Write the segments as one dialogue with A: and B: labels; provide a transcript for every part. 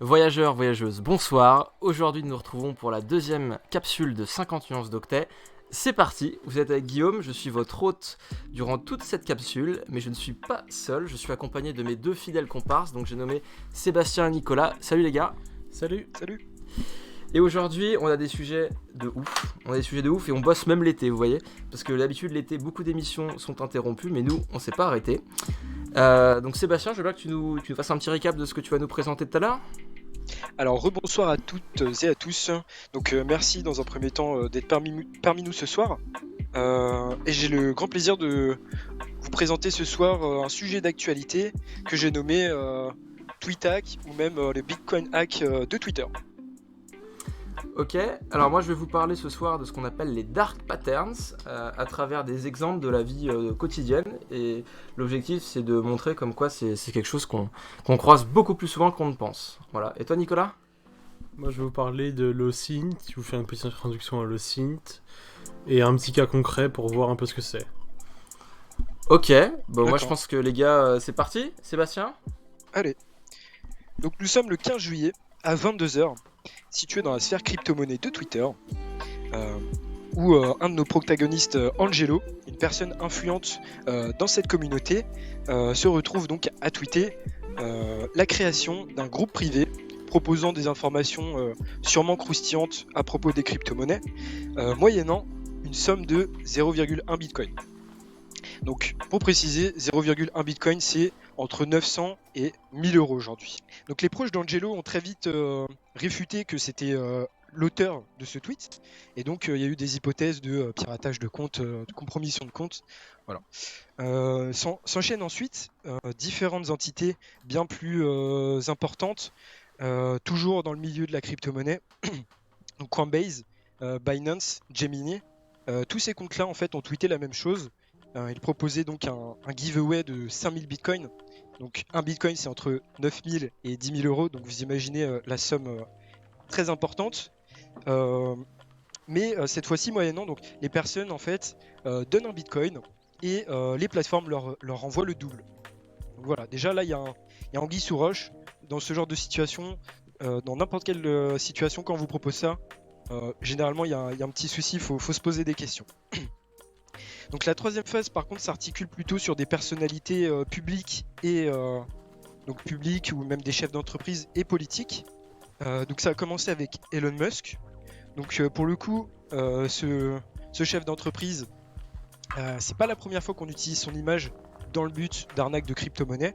A: Voyageurs, voyageuses, bonsoir. Aujourd'hui, nous nous retrouvons pour la deuxième capsule de 50 nuances d'octet. C'est parti, vous êtes avec Guillaume, je suis votre hôte durant toute cette capsule, mais je ne suis pas seul, je suis accompagné de mes deux fidèles comparses, donc j'ai nommé Sébastien et Nicolas. Salut les gars.
B: Salut.
A: Et aujourd'hui, on a des sujets de ouf. Et on bosse même l'été, vous voyez. Parce que d'habitude, l'été, beaucoup d'émissions sont interrompues, mais nous, on s'est pas arrêté. Donc Sébastien, je veux bien que tu nous fasses un petit récap de ce que tu vas nous présenter tout à l'heure.
B: Alors rebonsoir à toutes et à tous. Donc merci dans un premier temps d'être parmi nous ce soir. Et j'ai le grand plaisir de vous présenter ce soir un sujet d'actualité que j'ai nommé TweetHack ou même le Bitcoin hack de Twitter.
A: Ok, alors moi je vais vous parler ce soir de ce qu'on appelle les dark patterns à travers des exemples de la vie quotidienne, et l'objectif c'est de montrer comme quoi c'est quelque chose qu'on croise beaucoup plus souvent qu'on ne pense. Voilà, et toi Nicolas ?
C: Moi je vais vous parler de l'OSINT, je vous fais une petite introduction à l'OSINT et un petit cas concret pour voir un peu ce que c'est.
A: Ok, bon moi je pense que les gars c'est parti, Sébastien ?
B: Allez, donc nous sommes le 15 juillet à 22h. Situé dans la sphère crypto-monnaie de Twitter, où un de nos protagonistes, Angelo, une personne influente dans cette communauté, se retrouve donc à tweeter la création d'un groupe privé proposant des informations sûrement croustillantes à propos des crypto-monnaies, moyennant une somme de 0,1 Bitcoin. Donc pour préciser, 0,1 Bitcoin c'est entre 900 et 1000 euros aujourd'hui. Donc les proches d'Angelo ont très vite réfuté que c'était l'auteur de ce tweet, et donc il y a eu des hypothèses de piratage de compte, de compromission de compte. Voilà. S'enchaînent ensuite différentes entités bien plus importantes, toujours dans le milieu de la crypto-monnaie, donc Coinbase, Binance, Gemini. Tous ces comptes-là en fait ont tweeté la même chose. Ils proposaient donc un giveaway de 5000 bitcoins. Donc un bitcoin c'est entre 9000 et 10 000 euros, donc vous imaginez la somme très importante. Mais cette fois-ci moyennant, donc les personnes en fait donnent un bitcoin et les plateformes leur envoient le double. Donc voilà, déjà là il y a anguille sous roche dans ce genre de situation, dans n'importe quelle situation quand on vous propose ça. Généralement il y a un petit souci, faut se poser des questions. Donc la troisième phase par contre s'articule plutôt sur des personnalités publiques et donc publiques ou même des chefs d'entreprise et politiques. Donc ça a commencé avec Elon Musk. Donc pour le coup ce chef d'entreprise, c'est pas la première fois qu'on utilise son image dans le but d'arnaque de crypto-monnaie.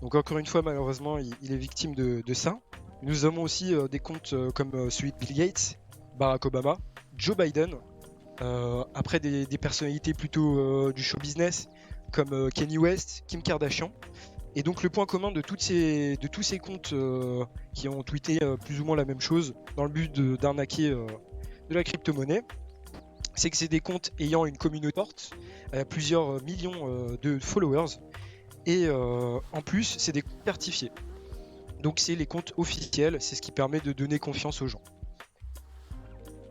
B: Donc encore une fois malheureusement il est victime de ça. Nous avons aussi des comptes comme celui de Bill Gates, Barack Obama, Joe Biden. Après des personnalités plutôt du show business comme Kanye West, Kim Kardashian. Et donc le point commun de tous ces comptes qui ont tweeté plus ou moins la même chose dans le but d'arnaquer de la crypto-monnaie, c'est que c'est des comptes ayant une communauté forte, plusieurs millions de followers, et en plus c'est des comptes certifiés. Donc c'est les comptes officiels, c'est ce qui permet de donner confiance aux gens.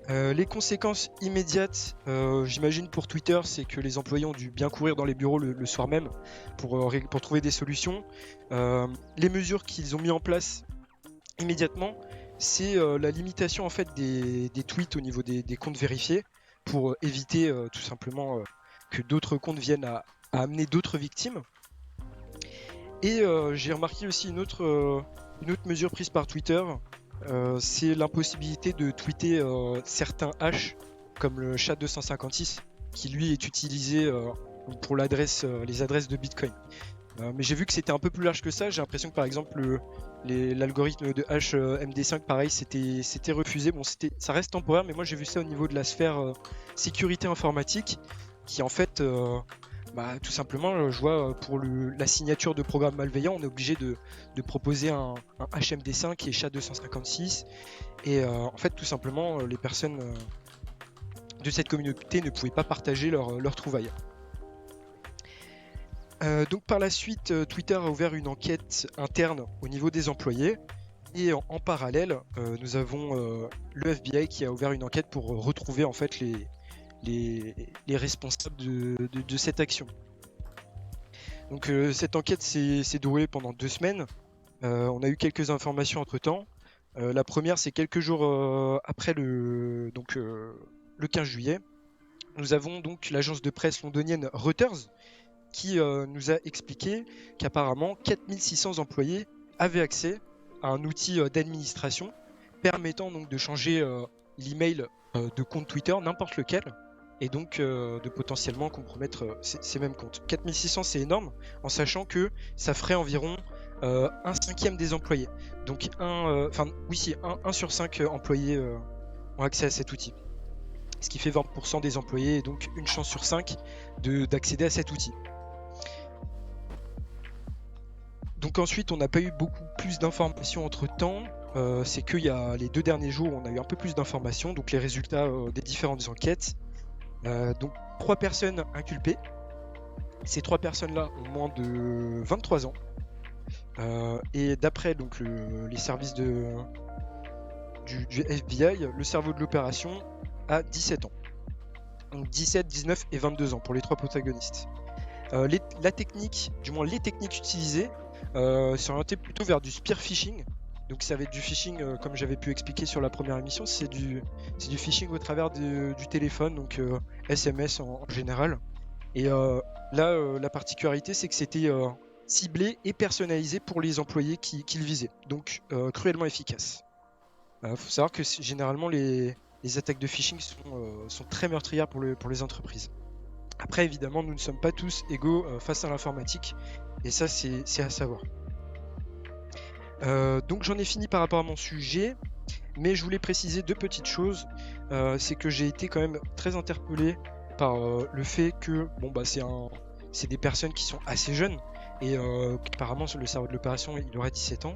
B: Les conséquences immédiates, j'imagine pour Twitter, c'est que les employés ont dû bien courir dans les bureaux le soir même pour trouver des solutions. Les mesures qu'ils ont mis en place immédiatement, c'est la limitation en fait des tweets au niveau des comptes vérifiés pour éviter tout simplement que d'autres comptes viennent à amener d'autres victimes. Et j'ai remarqué aussi une autre mesure prise par Twitter. C'est l'impossibilité de tweeter certains hashes comme le SHA-256 qui lui est utilisé pour les adresses de Bitcoin. Mais j'ai vu que c'était un peu plus large que ça. J'ai l'impression que par exemple l'algorithme de hash MD5 pareil c'était refusé. Bon ça reste temporaire, mais moi j'ai vu ça au niveau de la sphère sécurité informatique qui en fait tout simplement, je vois pour la signature de programmes malveillants, on est obligé de proposer un HMD5 qui est SHA-256. Et en fait, tout simplement, les personnes de cette communauté ne pouvaient pas partager leurs trouvailles. Donc par la suite, Twitter a ouvert une enquête interne au niveau des employés. Et en parallèle, nous avons le FBI qui a ouvert une enquête pour retrouver en fait les responsables de cette action. Donc cette enquête s'est déroulée pendant 2 semaines. On a eu quelques informations entre temps. La première, c'est quelques jours après le 15 juillet. Nous avons donc l'agence de presse londonienne Reuters qui nous a expliqué qu'apparemment 4600 employés avaient accès à un outil d'administration permettant donc de changer l'email de compte Twitter, n'importe lequel, et donc de potentiellement compromettre ces mêmes comptes. 4600, c'est énorme, en sachant que ça ferait environ un cinquième des employés. Donc un sur 5 employés ont accès à cet outil. Ce qui fait 20% des employés, et donc une chance sur 5 d'accéder à cet outil. Donc ensuite, on n'a pas eu beaucoup plus d'informations entre-temps. C'est qu'il y a les 2 derniers jours, on a eu un peu plus d'informations, donc les résultats des différentes enquêtes. Donc 3 personnes inculpées. Ces 3 personnes-là ont moins de 23 ans. Et d'après donc les services du FBI, le cerveau de l'opération a 17 ans. Donc 17, 19 et 22 ans pour les 3 protagonistes. La technique, du moins les techniques utilisées, sont orientées plutôt vers du spear phishing. Donc ça va être du phishing, comme j'avais pu expliquer sur la première émission, c'est du phishing au travers du téléphone, donc SMS en général. Et là, la particularité, c'est que c'était ciblé et personnalisé pour les employés qui le visaient. Donc cruellement efficace. Faut savoir que généralement les attaques de phishing sont très meurtrières pour les entreprises. Après, évidemment, nous ne sommes pas tous égaux face à l'informatique, et ça, c'est à savoir. Donc j'en ai fini par rapport à mon sujet, mais je voulais préciser 2 petites choses. C'est que j'ai été quand même très interpellé par le fait que c'est des personnes qui sont assez jeunes, et apparemment sur le cerveau de l'opération, il aurait 17 ans.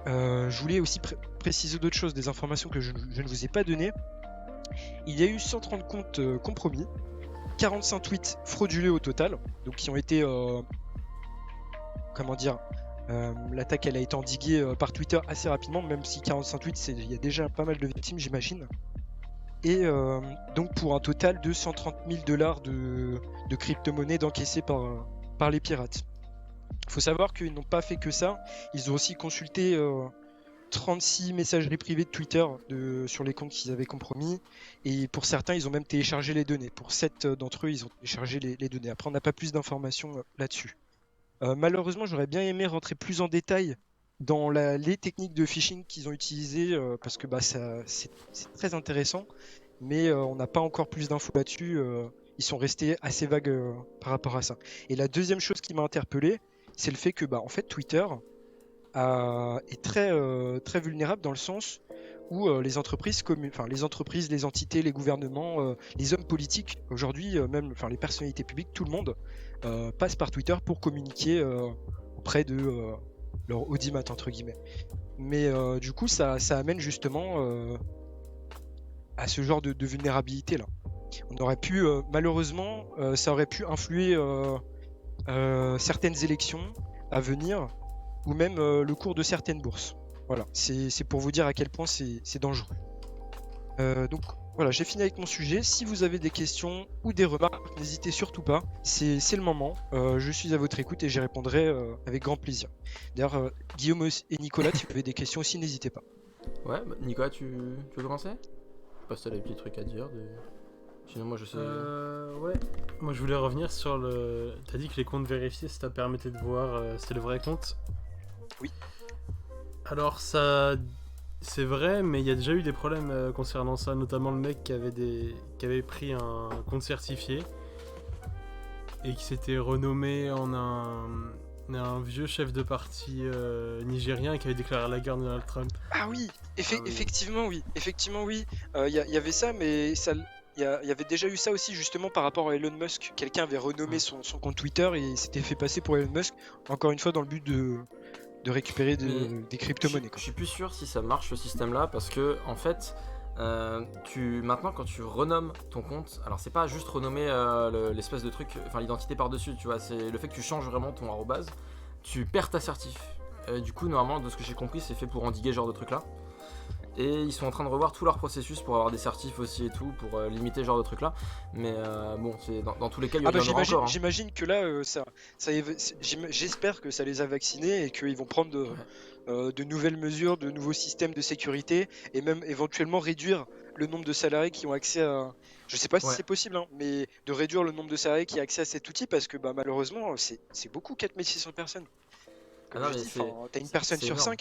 B: Je voulais aussi préciser d'autres choses, des informations que je ne vous ai pas données. Il y a eu 130 comptes compromis, 45 tweets frauduleux au total, donc qui ont été l'attaque elle a été endiguée par Twitter assez rapidement, même si 45 tweets, il y a déjà pas mal de victimes, j'imagine. Et donc pour un total de 130 000 $ de crypto-monnaies d'encaissées par les pirates. Il faut savoir qu'ils n'ont pas fait que ça, ils ont aussi consulté 36 messageries privées de Twitter sur les comptes qu'ils avaient compromis, et pour certains ils ont même téléchargé les données. Pour 7 d'entre eux, ils ont téléchargé les données. Après, on n'a pas plus d'informations là-dessus. Malheureusement, j'aurais bien aimé rentrer plus en détail dans les techniques de phishing qu'ils ont utilisées, parce que c'est très intéressant, mais on n'a pas encore plus d'infos là-dessus. Ils sont restés assez vagues par rapport à ça. Et la deuxième chose qui m'a interpellé, c'est le fait que en fait Twitter est très vulnérable, dans le sens où les entreprises, les entités, les gouvernements, les hommes politiques, aujourd'hui, même les personnalités publiques, tout le monde passe par Twitter pour communiquer auprès de leur audimat, entre guillemets. Mais du coup, ça amène justement à ce genre de vulnérabilité là. On aurait pu, malheureusement, ça aurait pu influer certaines élections à venir, ou même le cours de certaines bourses. Voilà, c'est pour vous dire à quel point c'est dangereux. Donc voilà, j'ai fini avec mon sujet. Si vous avez des questions ou des remarques, n'hésitez surtout pas, c'est le moment. Je suis à votre écoute et j'y répondrai avec grand plaisir. D'ailleurs, Guillaume et Nicolas, si vous avez des questions aussi, n'hésitez pas.
A: Ouais, Nicolas, tu veux commencer? Pas si t'as des petits trucs à dire. Sinon, moi je sais.
C: Ouais. Moi je voulais revenir sur le. T'as dit que les comptes vérifiés, ça permettait de voir si c'était le vrai compte.
B: Oui.
C: Alors ça. C'est vrai, mais il y a déjà eu des problèmes concernant ça, notamment le mec qui avait pris un compte certifié et qui s'était renommé en un vieux chef de parti nigérien qui avait déclaré la guerre à Donald Trump.
B: Ah oui, effectivement oui. Il y avait ça, mais ça. Il y avait déjà eu ça aussi, justement, par rapport à Elon Musk. Quelqu'un avait renommé son compte Twitter et s'était fait passer pour Elon Musk, encore une fois dans le but de récupérer des crypto-monnaies.
A: Je suis plus sûr si ça marche ce système-là, parce que en fait, maintenant quand tu renommes ton compte, alors c'est pas juste renommer l'espèce de truc, l'identité par-dessus, tu vois, c'est le fait que tu changes vraiment ton arrobase, tu perds ta certif. Du coup, normalement, de ce que j'ai compris, c'est fait pour endiguer ce genre de truc-là. Et ils sont en train de revoir tout leur processus pour avoir des certifs aussi et tout, pour limiter ce genre de trucs là. Mais bon, c'est dans tous les cas, il y en aura encore. Hein.
B: J'imagine que là, j'espère que ça les a vaccinés et qu'ils vont prendre de nouvelles mesures, de nouveaux systèmes de sécurité et même éventuellement réduire le nombre de salariés qui ont accès à. Je sais pas si c'est possible, hein, mais de réduire le nombre de salariés qui ont accès à cet outil parce que bah, malheureusement, c'est beaucoup 4600 personnes. Comme je dis, t'as une personne sur 5.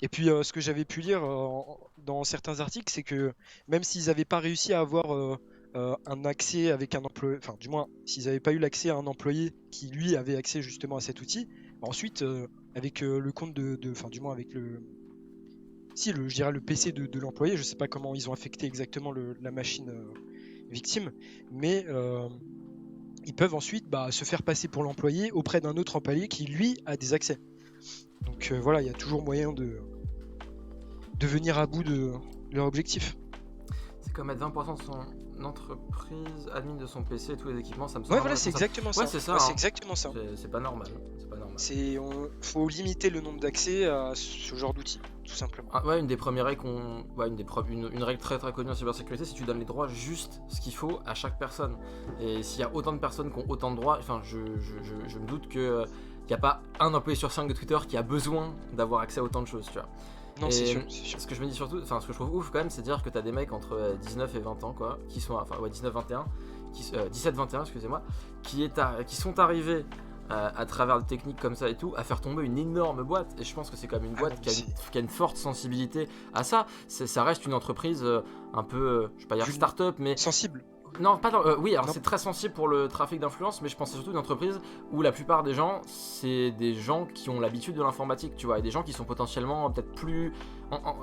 B: Et puis ce que j'avais pu lire dans certains articles, c'est que même s'ils n'avaient pas réussi à avoir un accès avec un employé, enfin du moins s'ils n'avaient pas eu l'accès à un employé qui lui avait accès justement à cet outil, ensuite avec le compte enfin du moins avec je dirais le PC de l'employé, je sais pas comment ils ont affecté exactement la machine victime, mais ils peuvent ensuite se faire passer pour l'employé auprès d'un autre employé qui lui a des accès. Donc voilà, il y a toujours moyen de venir à bout de leur objectif.
A: C'est comme mettre 20% de son entreprise, admin de son PC et tous les équipements, ça me semble.
B: Ouais, voilà, c'est exactement ça.
A: Ouais, c'est ça.
B: Ouais, c'est exactement ça.
A: C'est pas normal.
B: Faut limiter le nombre d'accès à ce genre d'outils, tout simplement.
A: Ah, ouais, une des premières règles une règle très très connue en cybersécurité, c'est que tu donnes les droits juste ce qu'il faut à chaque personne. Et s'il y a autant de personnes qui ont autant de droits, enfin, je me doute que il n'y a pas un employé sur 5 de Twitter qui a besoin d'avoir accès à autant de choses, tu vois.
B: Non, c'est sûr.
A: Ce que je me dis surtout, enfin, ce que je trouve ouf quand même, c'est de dire que t'as des mecs entre 19 et 20 ans, quoi, qui sont, enfin, 19-21, 17-21, excusez-moi, qui sont arrivés à travers des techniques comme ça et tout, à faire tomber une énorme boîte. Et je pense que c'est quand même une boîte qui a une forte sensibilité à ça. Ça reste une entreprise un peu, je vais pas dire start-up, mais
B: sensible.
A: Non, pas dans, oui, alors c'est très sensible pour le trafic d'influence, mais je pense surtout une entreprise où la plupart des gens, c'est des gens qui ont l'habitude de l'informatique, tu vois, et des gens qui sont potentiellement peut-être plus...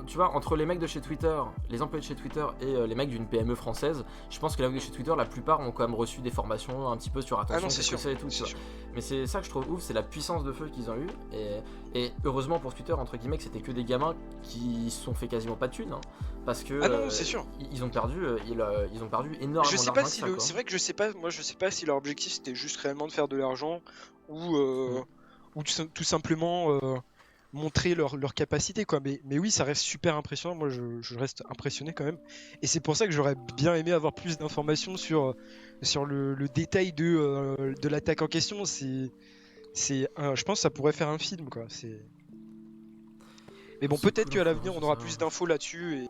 A: tu vois, entre les mecs de chez Twitter, les employés de chez Twitter et les mecs d'une PME française, je pense que les mecs de chez Twitter, la plupart ont quand même reçu des formations un petit peu sur attention,
B: c'est sûr,
A: et tout, tu vois. Mais c'est ça que je trouve ouf, c'est la puissance de feu qu'ils ont eu, et heureusement pour Twitter, entre guillemets, que c'était que des gamins qui se sont fait quasiment pas de thunes, hein, parce que
B: c'est sûr.
A: Ils ont perdu énormément.
B: Je sais pas si c'est vrai que je sais pas si leur objectif c'était juste réellement de faire de l'argent ou tout simplement montrer leur capacité, quoi. Mais oui, ça reste super impressionnant. Moi, je reste impressionné quand même. Et c'est pour ça que j'aurais bien aimé avoir plus d'informations sur le détail de l'attaque en question. Je pense que ça pourrait faire un film, quoi. Mais bon, peut-être qu'à l'avenir, on aura plus d'infos là-dessus. Et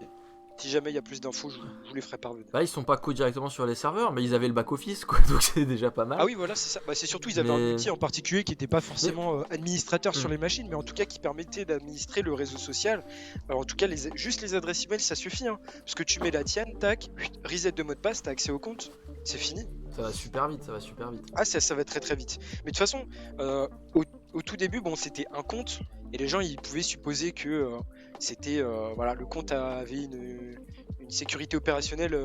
B: si jamais il y a plus d'infos, je vous les ferai parvenir.
A: Bah, ils sont pas directement sur les serveurs, mais ils avaient le back-office, quoi, donc c'est déjà pas mal.
B: Ah oui, voilà, c'est ça. C'est surtout, ils avaient un outil en particulier qui n'était pas forcément administrateur sur les machines, mais en tout cas qui permettait d'administrer le réseau social. Alors, en tout cas, juste les adresses email, ça suffit. Hein, parce que tu mets la tienne, tac, reset de mot de passe, t'as accès au compte, c'est fini.
A: Ça va super vite.
B: Ah, ça va très très vite. Mais de toute façon, au tout début, bon, c'était un compte, et les gens, ils pouvaient supposer que c'était le compte avait une sécurité opérationnelle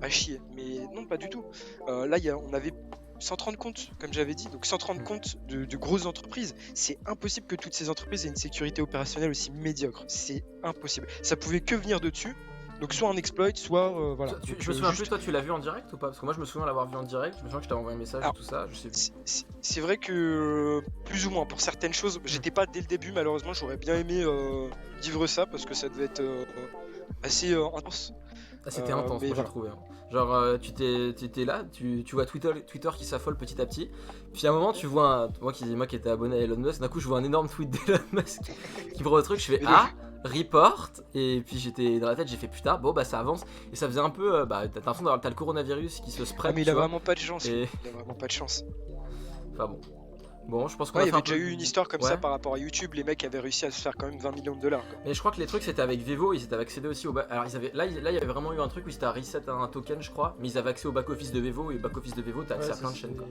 B: à chier, mais non, pas du tout. Là, on avait 130 comptes, comme j'avais dit, donc 130 comptes de grosses entreprises. C'est impossible que toutes ces entreprises aient une sécurité opérationnelle aussi médiocre. C'est impossible. Ça pouvait que venir de dessus. Donc soit un exploit, soit voilà.
A: Je me souviens plus, toi tu l'as vu en direct ou pas? Parce que moi je me souviens l'avoir vu en direct, je me souviens que je t'avais envoyé un message et tout ça, je sais plus.
B: C'est vrai que plus ou moins pour certaines choses, j'étais pas dès le début malheureusement, j'aurais bien aimé vivre ça parce que ça devait être assez intense.
A: Ah, c'était intense, moi j'ai trouvé. Hein. Genre tu t'es là, tu vois Twitter qui s'affole petit à petit, puis à un moment tu vois moi qui étais abonné à Elon Musk, d'un coup je vois un énorme tweet d'Elon Musk qui me rend le truc, je fais report, et puis j'étais dans la tête, j'ai fait putain, bon bah ça avance, et ça faisait un peu, t'as l'impression d'avoir le coronavirus qui se spread.
B: Mais il a vraiment pas de chance, il a vraiment pas de chance.
A: Enfin bon, je pense qu'on
B: il y avait déjà eu une histoire comme ça par rapport à YouTube, les mecs avaient réussi à se faire quand même 20 millions de $. Quoi.
A: Mais je crois que les trucs c'était avec Vevo, ils avaient accédé aussi au alors là il y avait vraiment eu un truc où c'était à reset un token je crois, mais ils avaient accès au back office de Vevo, et back office de Vevo t'as accès à plein de chaînes quoi.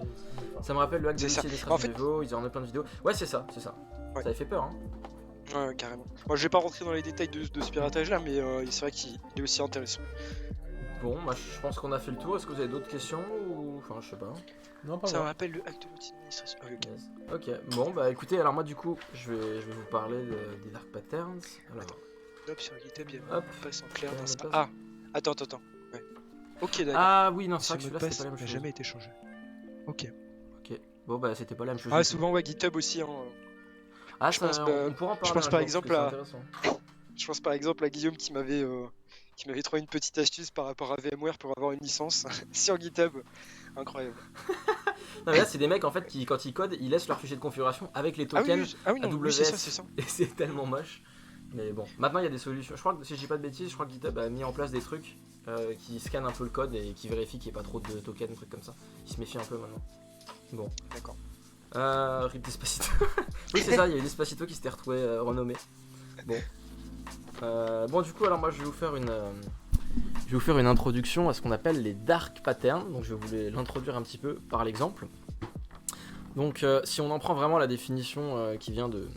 A: Ça me rappelle le hack de l'administration de Vevo, ils en ont plein de vidéos. Ouais c'est ça. Ça avait fait peur hein.
B: Ouais, carrément. Moi, je vais pas rentrer dans les détails de ce piratage là, mais c'est vrai qu'il est aussi intéressant.
A: Bon, bah, je pense qu'on a fait le tour. Est-ce que vous avez d'autres questions ou... Enfin, je sais pas.
B: Non, pas ça me rappelle le hack de l'outil d'administration.
A: Ok, bon, bah écoutez, alors moi, du coup, je vais vous parler des dark patterns. Alors...
B: Hop, sur GitHub, il y
A: a un
B: passe en clair dans ça. Ah, attends. Ouais. Ok, d'accord.
A: Ah oui, non, c'est vrai que celui-là, c'était pas la même chose.
B: Ça n'a jamais été changé. Ok.
A: Bon, bah, c'était pas la même chose.
B: Ah, souvent, ouais, GitHub aussi, hein.
A: Ah, je pense, on pourra en parler.
B: Je pense par exemple à... Je pense par exemple à Guillaume qui m'avait trouvé une petite astuce par rapport à VMware pour avoir une licence sur GitHub. Incroyable.
A: Non, mais là, c'est des mecs en fait qui, quand ils codent, ils laissent leur fichier de configuration avec les
B: Ah oui,
A: tokens
B: oui, non, oui, c'est
A: AWS.
B: ça, c'est ça.
A: Et c'est tellement moche. Mais bon, maintenant il y a des solutions. Je crois que si je dis pas de bêtises, je crois que GitHub a mis en place des trucs qui scannent un peu le code et qui vérifient qu'il n'y ait pas trop de tokens, des trucs comme ça. Ils se méfient un peu maintenant. Bon.
B: D'accord.
A: RIP Despacito. Oui, c'est ça, il y a eu Despacito qui s'était retrouvé renommé. Bon. Bon, du coup, alors moi je vais vous faire une introduction à ce qu'on appelle les dark patterns. Donc je vais l'introduire un petit peu par l'exemple. Donc si on en prend vraiment la définition qui vient de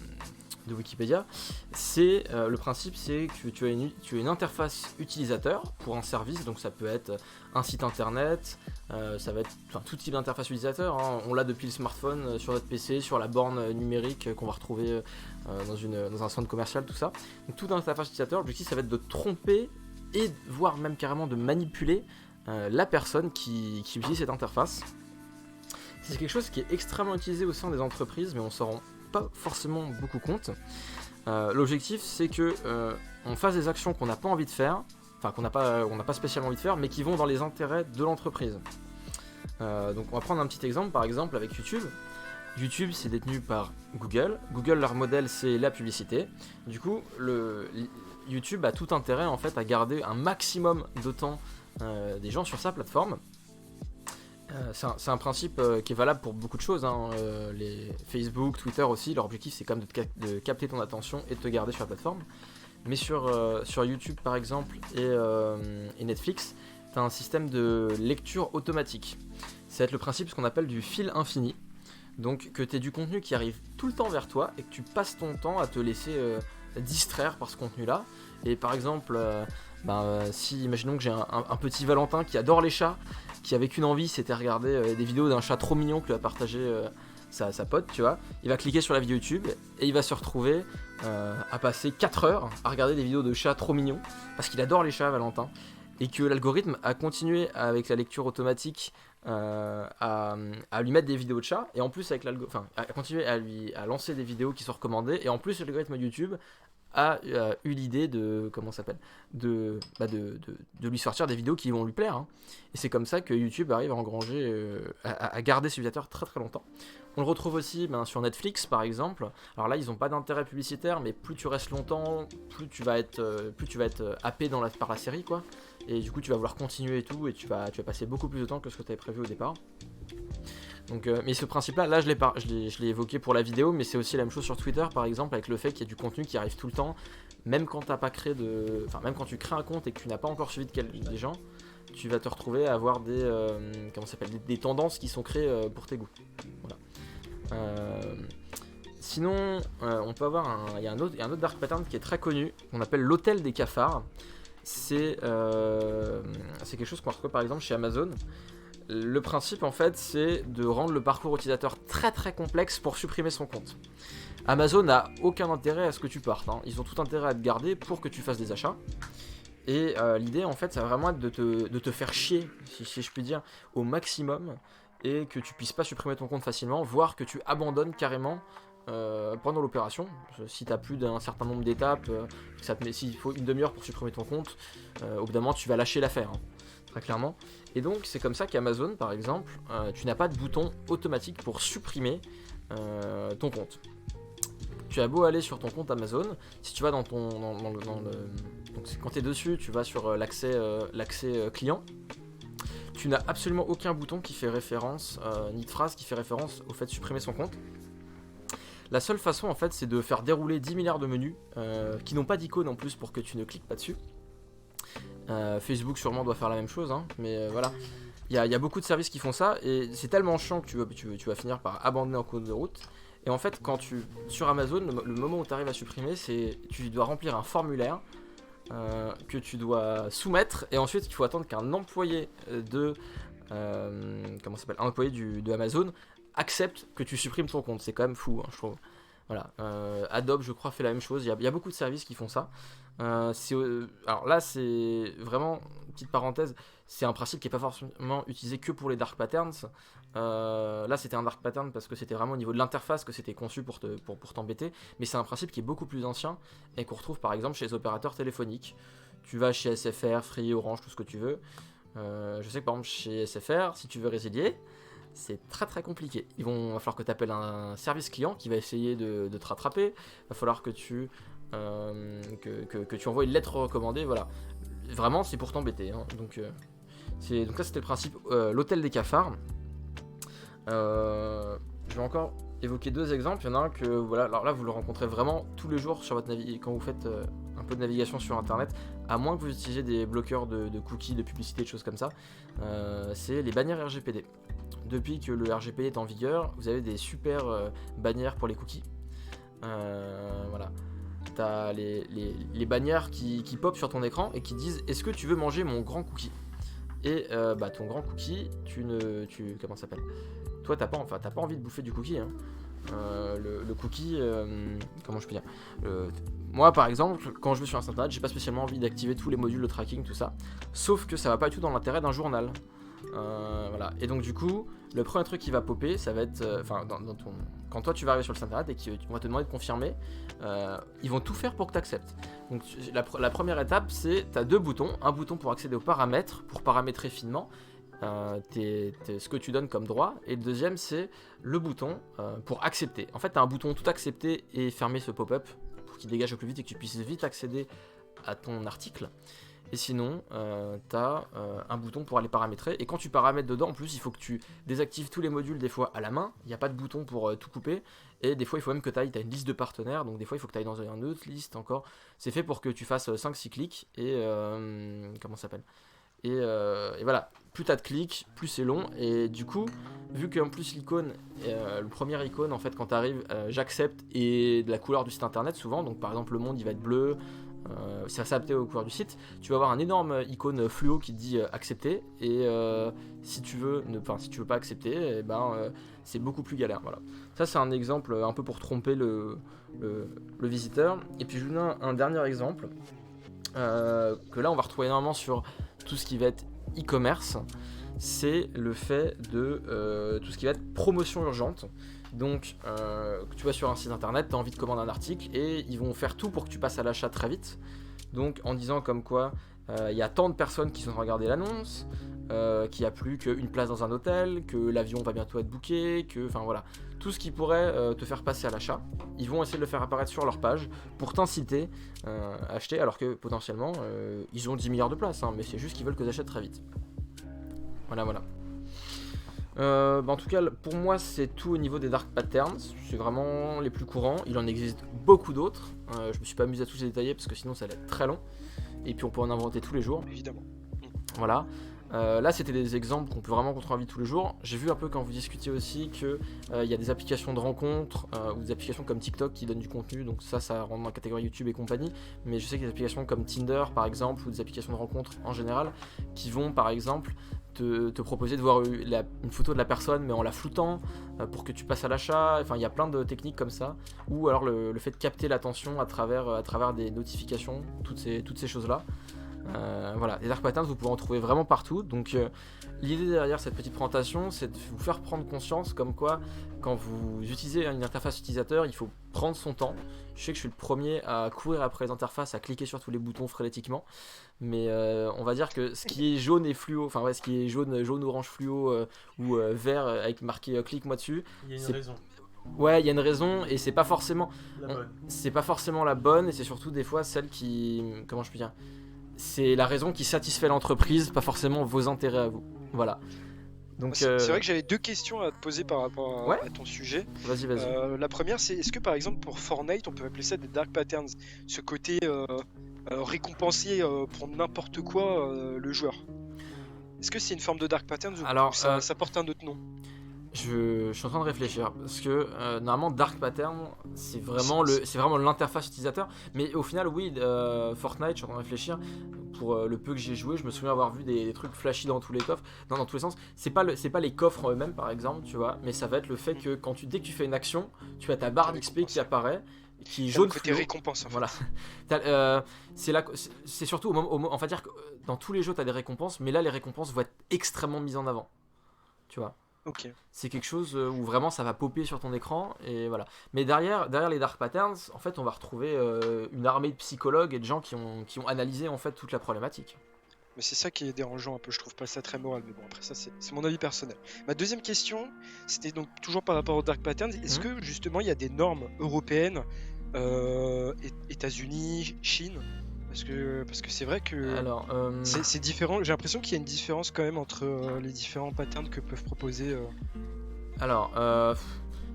A: Wikipédia, c'est le principe, c'est que tu as une interface utilisateur pour un service. Donc ça peut être un site internet, ça va être tout type d'interface utilisateur, hein. On l'a depuis le smartphone, sur notre PC, sur la borne numérique qu'on va retrouver dans un centre commercial, tout ça. Donc toute interface utilisateur, l'objectif ça va être de tromper et voire même carrément de manipuler la personne qui utilise cette interface. C'est quelque chose qui est extrêmement utilisé au sein des entreprises, mais on s'en rend pas forcément beaucoup compte. L'objectif c'est que on fasse des actions qu'on n'a pas envie de faire, enfin qu'on n'a pas spécialement envie de faire, mais qui vont dans les intérêts de l'entreprise. Donc on va prendre un petit exemple, par exemple avec YouTube. YouTube c'est détenu par Google. Google, leur modèle c'est la publicité. Du coup YouTube a tout intérêt en fait à garder un maximum de temps des gens sur sa plateforme. C'est un principe qui est valable pour beaucoup de choses, hein. Les Facebook, Twitter aussi, leur objectif c'est quand même de capter ton attention et de te garder sur la plateforme. Mais sur YouTube par exemple et Netflix, tu as un système de lecture automatique. Ça va être le principe ce qu'on appelle du fil infini. Donc que tu aies du contenu qui arrive tout le temps vers toi et que tu passes ton temps à te laisser distraire par ce contenu là. Et par exemple, si imaginons que j'ai un petit Valentin qui adore les chats, qui avait qu'une envie, c'était regarder des vidéos d'un chat trop mignon que lui a partagé sa pote, tu vois. Il va cliquer sur la vidéo YouTube et il va se retrouver à passer 4 heures à regarder des vidéos de chats trop mignons parce qu'il adore les chats, Valentin. Et que l'algorithme a continué avec la lecture automatique à lui mettre des vidéos de chats, et en plus avec a continué à lancer des vidéos qui sont recommandées, et en plus l'algorithme YouTube a eu l'idée de de lui sortir des vidéos qui vont lui plaire, hein. Et c'est comme ça que YouTube arrive à engranger à garder ses utilisateurs très très longtemps. On le retrouve aussi sur Netflix par exemple. Alors là ils n'ont pas d'intérêt publicitaire, mais plus tu restes longtemps, plus tu vas être happé par la série, quoi. Et du coup tu vas vouloir continuer et tout, et tu vas passer beaucoup plus de temps que ce que tu avais prévu au départ. Donc, mais ce principe-là, je l'ai évoqué pour la vidéo, mais c'est aussi la même chose sur Twitter par exemple, avec le fait qu'il y a du contenu qui arrive tout le temps, même quand t'as pas créé même quand tu crées un compte et que tu n'as pas encore suivi des gens, tu vas te retrouver à avoir des tendances qui sont créées pour tes goûts. Voilà. Sinon, on peut avoir il y a un autre dark pattern qui est très connu, qu'on appelle l'hôtel des cafards. C'est quelque chose qu'on retrouve par exemple chez Amazon. Le principe en fait c'est de rendre le parcours utilisateur très très complexe pour supprimer son compte. Amazon n'a aucun intérêt à ce que tu partes, hein. Ils ont tout intérêt à te garder pour que tu fasses des achats. Et l'idée en fait ça va vraiment être de te faire chier, si je puis dire, au maximum, et que tu puisses pas supprimer ton compte facilement, voire que tu abandonnes carrément pendant l'opération. Si tu as plus d'un certain nombre d'étapes, s'il faut une demi-heure pour supprimer ton compte, au bout d'un moment tu vas lâcher l'affaire, hein, très clairement. Et donc c'est comme ça qu'Amazon par exemple, tu n'as pas de bouton automatique pour supprimer ton compte. Tu as beau aller sur ton compte Amazon, si tu vas donc quand tu es dessus, tu vas sur l'accès client, tu n'as absolument aucun bouton qui fait référence, ni de phrase qui fait référence au fait de supprimer son compte. La seule façon en fait c'est de faire dérouler 10 milliards de menus qui n'ont pas d'icône en plus pour que tu ne cliques pas dessus. Facebook sûrement doit faire la même chose, hein, mais voilà. Il y a beaucoup de services qui font ça, et c'est tellement chiant que tu vas finir par abandonner en cours de route. Et en fait, sur Amazon, le moment où tu arrives à supprimer, c'est tu dois remplir un formulaire que tu dois soumettre, et ensuite il faut attendre qu'un employé de Amazon accepte que tu supprimes ton compte. C'est quand même fou, hein, je trouve. Voilà. Adobe, je crois, fait la même chose. Il y a beaucoup de services qui font ça. Alors là, c'est vraiment, petite parenthèse, c'est un principe qui n'est pas forcément utilisé que pour les dark patterns. Là, c'était un dark pattern parce que c'était vraiment au niveau de l'interface que c'était conçu pour t'embêter. Mais c'est un principe qui est beaucoup plus ancien et qu'on retrouve par exemple chez les opérateurs téléphoniques. Tu vas chez SFR, Free, Orange, tout ce que tu veux. Je sais que par exemple chez SFR, si tu veux résilier, c'est très très compliqué. Va falloir que tu appelles un service client qui va essayer de te rattraper. Il va falloir que tu envoies une lettre recommandée. Voilà. Vraiment, c'est pour t'embêter. Hein. Donc ça, c'était le principe. L'hôtel des cafards. Je vais encore évoquer 2 exemples. Il y en a un que, voilà, alors là, vous le rencontrez vraiment tous les jours sur votre quand vous faites un peu de navigation sur Internet, à moins que vous utilisiez des bloqueurs de cookies, de publicité, de choses comme ça. C'est les bannières RGPD. Depuis que le RGPD est en vigueur, vous avez des super bannières pour les cookies. Voilà. T'as les bannières qui pop sur ton écran et qui disent « Est-ce que tu veux manger mon grand cookie ?» Et ton grand cookie, comment ça s'appelle ? Toi, t'as pas envie de bouffer du cookie. Hein. Le cookie, comment je peux dire moi, par exemple, quand je vais sur Internet, j'ai pas spécialement envie d'activer tous les modules de tracking, tout ça. Sauf que ça va pas du tout dans l'intérêt d'un journal. Voilà. Et donc, du coup, le premier truc qui va popper, ça va être. Quand toi tu vas arriver sur le site Internet et qu'on va te demander de confirmer, ils vont tout faire pour que tu acceptes. Donc, la première étape, c'est tu as 2 boutons. Un bouton pour accéder aux paramètres, pour paramétrer finement. Ce que tu donnes comme droit, et le deuxième c'est le bouton pour accepter. En fait tu as un bouton tout accepter et fermer ce pop-up pour qu'il dégage au plus vite et que tu puisses vite accéder à ton article, et sinon tu as un bouton pour aller paramétrer, et quand tu paramètres dedans en plus il faut que tu désactives tous les modules des fois à la main, il n'y a pas de bouton pour tout couper, et des fois il faut même que tu ailles, tu as une liste de partenaires, donc des fois il faut que tu ailles dans une autre liste encore, c'est fait pour que tu fasses 5-6 clics et comment ça s'appelle. Et voilà, plus t'as de clics, plus c'est long. Et du coup, vu qu'en plus l'icône, le premier icône en fait quand t'arrives, j'accepte, et de la couleur du site internet souvent, donc par exemple le monde il va être bleu, ça va s'adapter aux couleurs du site, tu vas avoir un énorme icône fluo qui te dit accepter, et si tu veux pas accepter, c'est beaucoup plus galère. Voilà. Ça c'est un exemple un peu pour tromper le visiteur. Et puis je vous donne un dernier exemple, que là on va retrouver énormément sur tout ce qui va être e-commerce, c'est le fait de tout ce qui va être promotion urgente. Donc tu vas sur un site internet, tu as envie de commander un article, et ils vont faire tout pour que tu passes à l'achat très vite. Donc en disant comme quoi il y a tant de personnes qui sont regarder l'annonce, qu'il n'y a plus qu'une place dans un hôtel, que l'avion va bientôt être booké, enfin voilà, tout ce qui pourrait te faire passer à l'achat, ils vont essayer de le faire apparaître sur leur page pour t'inciter à acheter, alors que potentiellement ils ont 10 milliards de places, hein, mais c'est juste qu'ils veulent que tu achètes très vite. Voilà. En tout cas, pour moi, c'est tout au niveau des dark patterns. C'est vraiment les plus courants. Il en existe beaucoup d'autres. Je me suis pas amusé à tous les détailler parce que sinon ça allait être très long. Et puis on peut en inventer tous les jours.
B: Évidemment.
A: Voilà. Là, c'était des exemples qu'on peut vraiment rencontrer en vie tous les jours. J'ai vu un peu quand vous discutiez aussi que y a des applications de rencontres ou des applications comme TikTok qui donnent du contenu. Donc ça rentre dans la catégorie YouTube et compagnie. Mais je sais qu'il y a des applications comme Tinder par exemple, ou des applications de rencontres en général qui vont par exemple te proposer de voir une photo de la personne mais en la floutant pour que tu passes à l'achat. Enfin, il y a plein de techniques comme ça. Ou alors le fait de capter l'attention à travers des notifications, toutes ces choses-là. Voilà, les dark patterns vous pouvez en trouver vraiment partout. Donc l'idée derrière cette petite présentation, c'est de vous faire prendre conscience comme quoi quand vous utilisez une interface utilisateur, il faut prendre son temps. Je sais que je suis le premier à courir après les interfaces, à cliquer sur tous les boutons frénétiquement, mais on va dire que ce qui est jaune et fluo, enfin ouais, ce qui est jaune orange fluo ou vert avec marqué clique-moi dessus,
C: il y a une raison.
A: Ouais, il y a une raison, et c'est pas forcément
C: La bonne.
A: et c'est surtout des fois celle qui, comment je peux dire, c'est la raison qui satisfait l'entreprise, pas forcément vos intérêts à vous. Voilà. Donc,
B: c'est vrai que j'avais 2 questions à te poser par rapport à ton sujet.
A: Vas-y.
B: La première, c'est est-ce que par exemple pour Fortnite, on peut appeler ça des dark patterns, ce côté récompenser pour n'importe quoi le joueur. Est-ce que c'est une forme de dark patterns ou
A: Alors,
B: ça porte un autre nom?
A: Je suis en train de réfléchir parce que normalement Dark Pattern c'est vraiment l'interface utilisateur, mais au final oui Fortnite, je suis en train de réfléchir pour le peu que j'ai joué, je me souviens avoir vu des trucs flashy dans tous les coffres, non, dans tous les sens. C'est pas les coffres en eux-mêmes par exemple, tu vois, mais ça va être le fait que dès que tu fais une action, tu as ta barre d'XP qui apparaît, qui est jaune
B: côté
A: fluo.
B: récompense en fait.
A: Voilà. C'est surtout on va dire que dans tous les jeux tu as des récompenses, mais là les récompenses vont être extrêmement mises en avant, tu vois.
B: Ok.
A: C'est quelque chose où vraiment ça va popper sur ton écran et voilà. Mais derrière les Dark Patterns, en fait, on va retrouver une armée de psychologues et de gens qui ont analysé en fait toute la problématique.
B: Mais c'est ça qui est dérangeant un peu, je trouve pas ça très moral, mais bon après ça c'est mon avis personnel. Ma deuxième question, c'était donc toujours par rapport aux Dark Patterns, est-ce que justement il y a des normes européennes, États-Unis, Chine, parce que c'est vrai que
A: Alors,
B: c'est différent, j'ai l'impression qu'il y a une différence quand même entre les différents patterns que peuvent proposer...
A: alors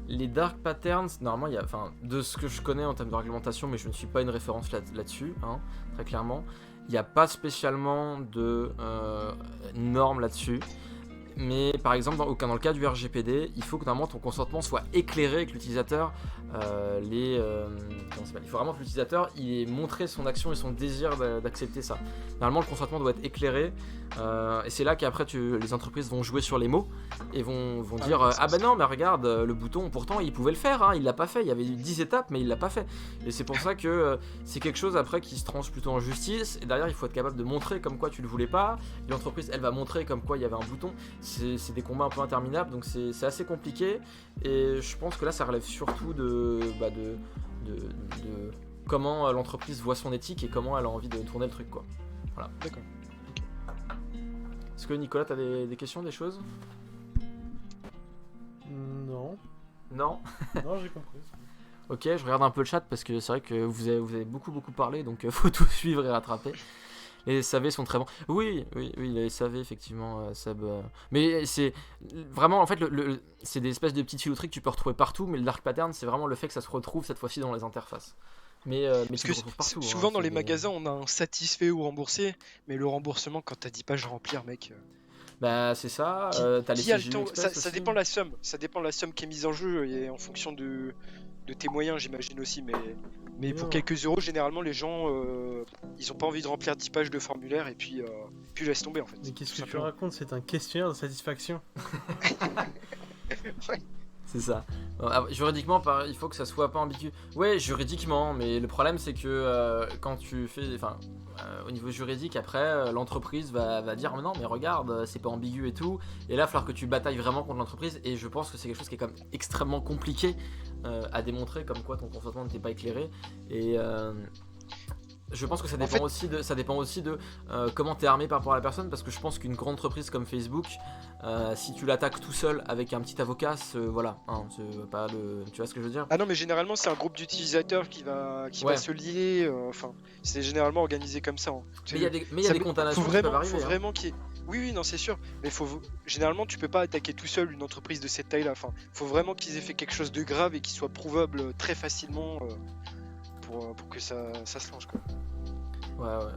A: les Dark Patterns, normalement, il y a, enfin, de ce que je connais en termes de réglementation, mais je ne suis pas une référence là-dessus, hein, très clairement, il n'y a pas spécialement de normes là-dessus. Mais par exemple, dans le cas du RGPD, il faut que normalement ton consentement soit éclairé, que l'utilisateur il faut vraiment que l'utilisateur il ait montré son action et son désir d'accepter ça. Normalement, le consentement doit être éclairé, et c'est là qu'après les entreprises vont jouer sur les mots et vont dire ah ben non, mais regarde, le bouton, pourtant il pouvait le faire, hein, il l'a pas fait, il y avait 10 étapes, mais il l'a pas fait. Et c'est pour ça que c'est quelque chose après qui se tranche plutôt en justice, et derrière il faut être capable de montrer comme quoi tu le voulais pas, et l'entreprise elle va montrer comme quoi il y avait un bouton. C'est des combats un peu interminables, donc c'est assez compliqué, et je pense que là ça relève surtout de comment l'entreprise voit son éthique et comment elle a envie de tourner le truc, quoi. Voilà.
B: D'accord.
A: Est-ce que Nicolas, t'as des questions, des choses?
C: Non.
A: Non.
C: Non, j'ai compris.
A: Ok, je regarde un peu le chat parce que c'est vrai que vous avez beaucoup parlé, donc faut tout suivre et rattraper. Les SAV sont très bons. Oui, les SAV, effectivement, Seb. Mais c'est vraiment, en fait, c'est des espèces de petites filouteries que tu peux retrouver partout, mais le Dark Pattern, c'est vraiment le fait que ça se retrouve cette fois-ci dans les interfaces. Mais
B: Parce
A: tu
B: que
A: le retrouves partout.
B: souvent
A: hein,
B: dans
A: c'est
B: les
A: des-
B: magasins on a un satisfait ou remboursé, mais le remboursement quand t'as 10 pages à remplir mec...
A: Bah, c'est ça. T'as les
B: Qui a le
A: CGU
B: temps
A: Express
B: ça
A: aussi.
B: dépend la somme, ça dépend la somme qui est mise en jeu et en fonction de tes moyens j'imagine aussi, mais pour
C: Non.
B: quelques euros généralement les gens ils ont pas envie de remplir 10 pages de formulaire et puis laisse tomber en fait.
C: Mais qu'est-ce
B: tout
C: que tu
B: simplement.
C: racontes? C'est un questionnaire de satisfaction.
A: C'est ça. Juridiquement, il faut que ça soit pas ambigu. Ouais, juridiquement, mais le problème c'est que quand tu fais, au niveau juridique, après, l'entreprise va dire mais non, mais regarde, c'est pas ambigu et tout. Et là, il va falloir que tu batailles vraiment contre l'entreprise. Et je pense que c'est quelque chose qui est quand même extrêmement compliqué à démontrer, comme quoi ton consentement n'était pas éclairé. Et je pense que ça dépend aussi de comment tu es armé par rapport à la personne, parce que je pense qu'une grande entreprise comme Facebook, si tu l'attaques tout seul avec un petit avocat, voilà, hein, c'est pas tu vois ce que je veux dire?
B: Ah non mais généralement c'est un groupe d'utilisateurs qui va
A: Ouais.
B: se lier, enfin c'est généralement organisé comme ça. Hein.
A: Mais il y a des condamnations qui peuvent arriver.
B: Faut
A: hein.
B: vraiment qu'il y ait... Oui, non, c'est sûr. Mais généralement, tu peux pas attaquer tout seul une entreprise de cette taille-là. Enfin, faut vraiment qu'ils aient fait quelque chose de grave et qui soit prouvable très facilement pour que ça se lance, quoi.
A: Ouais.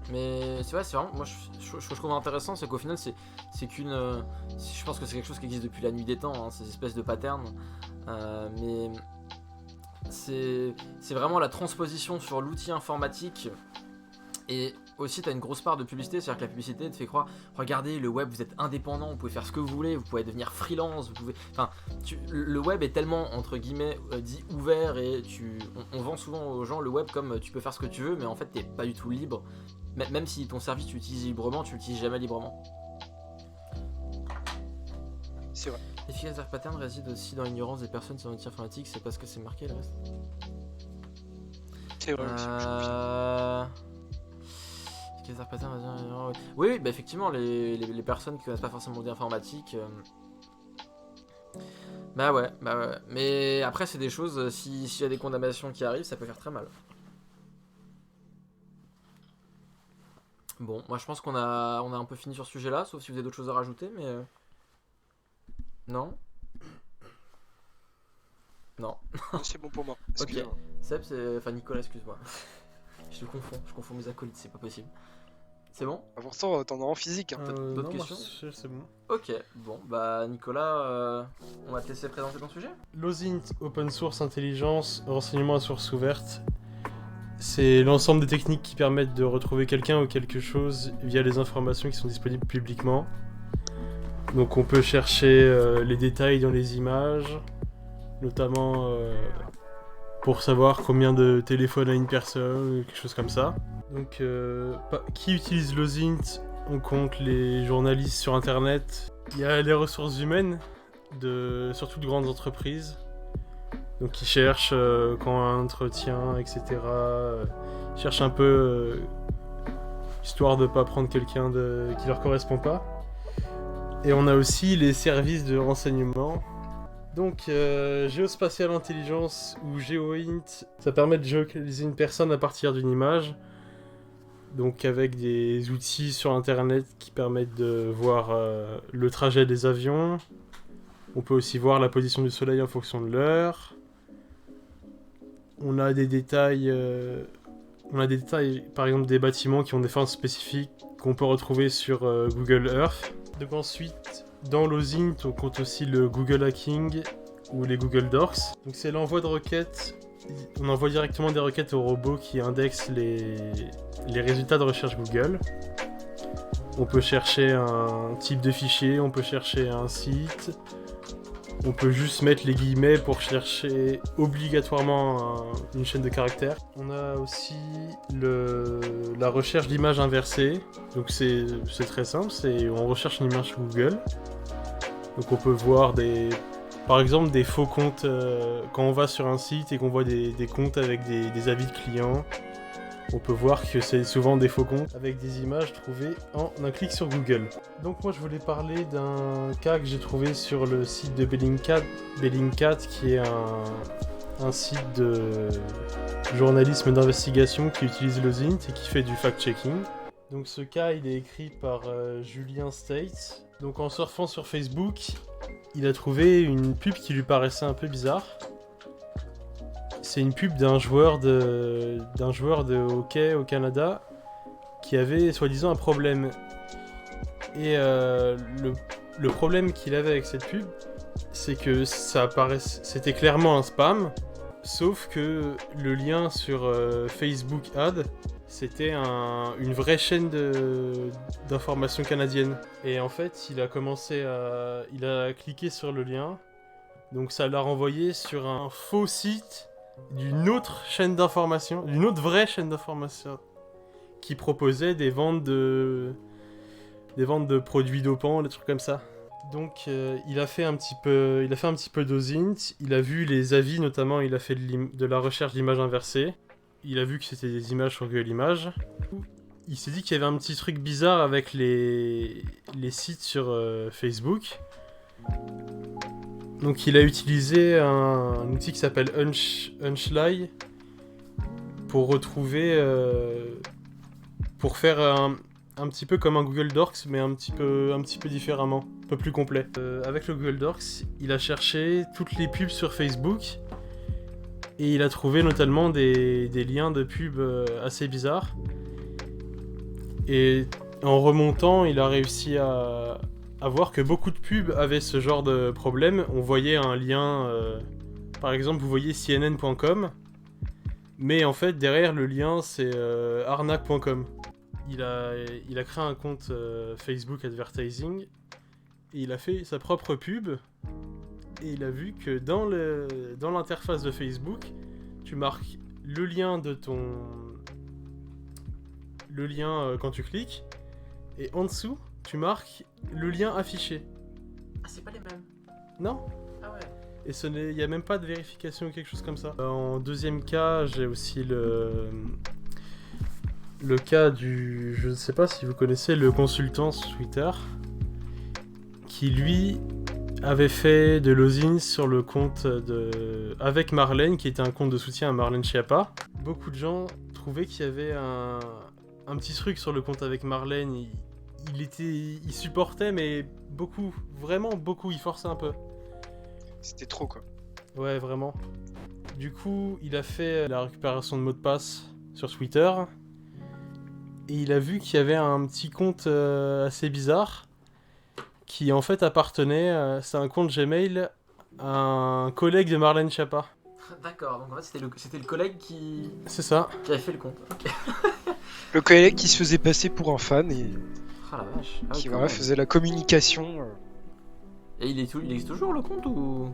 A: Mais c'est vrai, c'est vraiment, moi je trouve intéressant, c'est qu'au final c'est qu'une, je pense que c'est quelque chose qui existe depuis la nuit des temps, hein, ces espèces de patterns, mais c'est vraiment la transposition sur l'outil informatique. Et aussi, tu as une grosse part de publicité, c'est-à-dire que la publicité te fait croire, regardez, le web, vous êtes indépendant, vous pouvez faire ce que vous voulez, vous pouvez devenir freelance, vous pouvez... Enfin, le web est tellement, entre guillemets, dit ouvert, et on vend souvent aux gens le web comme tu peux faire ce que tu veux, mais en fait, t'es pas du tout libre. Même si ton service, tu l'utilises librement, tu l'utilises jamais librement.
B: C'est vrai.
A: L'efficace Dark Pattern réside aussi dans l'ignorance des personnes sur l'outil informatique, c'est parce que c'est marqué le reste.
B: C'est vrai aussi, je confirme.
A: Oui, bah effectivement, les personnes qui connaissent pas forcément l'outil informatique. Bah ouais. Mais après, c'est des choses, s'il y a des condamnations qui arrivent, ça peut faire très mal. Bon, moi je pense qu'on a un peu fini sur ce sujet-là, sauf si vous avez d'autres choses à rajouter, mais. Non.
B: Non, c'est bon pour moi.
A: Ok.
B: Excusez-moi.
A: Seb, Nicolas, excuse-moi. Je confonds mes acolytes, c'est pas possible. C'est bon?
B: Pour ça, t'en as en physique. Hein.
A: d'autres
C: non, moi,
A: questions
C: c'est bon.
A: Ok, bon, bah Nicolas, on va te laisser présenter ton sujet.
C: L'OSINT, Open Source Intelligence, renseignement à source ouverte, c'est l'ensemble des techniques qui permettent de retrouver quelqu'un ou quelque chose via les informations qui sont disponibles publiquement. Donc on peut chercher les détails dans les images, notamment pour savoir combien de téléphones a une personne, ou quelque chose comme ça. Donc qui utilise l'OSINT? On compte les journalistes sur internet. Il y a les ressources humaines, surtout de grandes entreprises. Donc qui cherchent quand un entretien, etc. Ils cherchent un peu histoire de pas prendre quelqu'un qui leur correspond pas. Et on a aussi les services de renseignement. Donc Géospatial Intelligence ou GeoInt, ça permet de géolocaliser une personne à partir d'une image. Donc avec des outils sur internet qui permettent de voir le trajet des avions. On peut aussi voir la position du soleil en fonction de l'heure. On a des détails, par exemple des bâtiments qui ont des formes spécifiques qu'on peut retrouver sur Google Earth. Donc ensuite, dans l'OSINT, on compte aussi le Google Hacking ou les Google Docs. Donc c'est l'envoi de requêtes. On envoie directement des requêtes au robot qui indexe les résultats de recherche Google. On peut chercher un type de fichier, on peut chercher un site. On peut juste mettre les guillemets pour chercher obligatoirement une chaîne de caractères. On a aussi la recherche d'images inversée. Donc c'est très simple, on recherche une image sur Google. Donc on peut voir par exemple des faux comptes quand on va sur un site et qu'on voit des comptes avec des avis de clients. On peut voir que c'est souvent des faux comptes avec des images trouvées en un clic sur Google. Donc moi je voulais parler d'un cas que j'ai trouvé sur le site de Bellingcat qui est un site de journalisme d'investigation qui utilise l'OSINT et qui fait du fact-checking. Donc ce cas il est écrit par Julien States. Donc en surfant sur Facebook, il a trouvé une pub qui lui paraissait un peu bizarre. C'est une pub d'un joueur de hockey au Canada qui avait soi-disant un problème. Et le problème qu'il avait avec cette pub, c'est que c'était clairement un spam, sauf que le lien sur Facebook Ad, c'était une vraie chaîne d'information canadienne. Et en fait, il a cliqué sur le lien, donc ça l'a renvoyé sur un faux site d'une autre vraie chaîne d'information qui proposait des ventes de produits dopants, des trucs comme ça. Donc il a fait un petit peu d'OSINT, il a vu les avis, notamment il a fait de la recherche d'images inversées, il a vu que c'était des images sur Google Images. Il s'est dit qu'il y avait un petit truc bizarre avec les sites sur Facebook. Donc il a utilisé un outil qui s'appelle Hunchly pour retrouver, pour faire un petit peu comme un Google Docs, mais un petit peu différemment, un peu plus complet. Avec le Google Docs, il a cherché toutes les pubs sur Facebook et il a trouvé notamment des liens de pubs assez bizarres. Et en remontant, il a réussi à voir que beaucoup de pubs avaient ce genre de problème. On voyait un lien, par exemple, vous voyez CNN.com, mais en fait, derrière le lien, c'est arnaque.com. Il a créé un compte Facebook Advertising, et il a fait sa propre pub, et il a vu que dans l'interface de Facebook, tu marques le lien quand tu cliques, et en dessous, tu marques le lien affiché.
A: Ah, c'est pas les mêmes.
C: Non.
A: Ah ouais.
C: Et il n'y a même pas de vérification ou quelque chose comme ça. En deuxième cas, j'ai aussi le cas je ne sais pas si vous connaissez le consultant sur Twitter, qui lui avait fait de l'OSINT sur le compte avec Marlène, qui était un compte de soutien à Marlène Schiappa. Beaucoup de gens trouvaient qu'il y avait un petit truc sur le compte avec Marlène. Il supportait, mais beaucoup, vraiment beaucoup, il forçait un peu.
B: C'était trop, quoi.
C: Ouais, vraiment. Du coup, il a fait la récupération de mots de passe sur Twitter. et il a vu qu'il y avait un petit compte assez bizarre qui en fait appartenait, c'est un compte Gmail, à un collègue de Marlène Schiappa.
A: D'accord, donc en fait c'était le collègue
C: C'est ça.
A: qui avait fait le compte. Ok.
B: Le collègue qui se faisait passer pour un fan et
A: Ah la vache. Ah,
B: qui
A: quand
B: voilà,
A: même.
B: faisait la communication.
A: Et il existe toujours le compte ou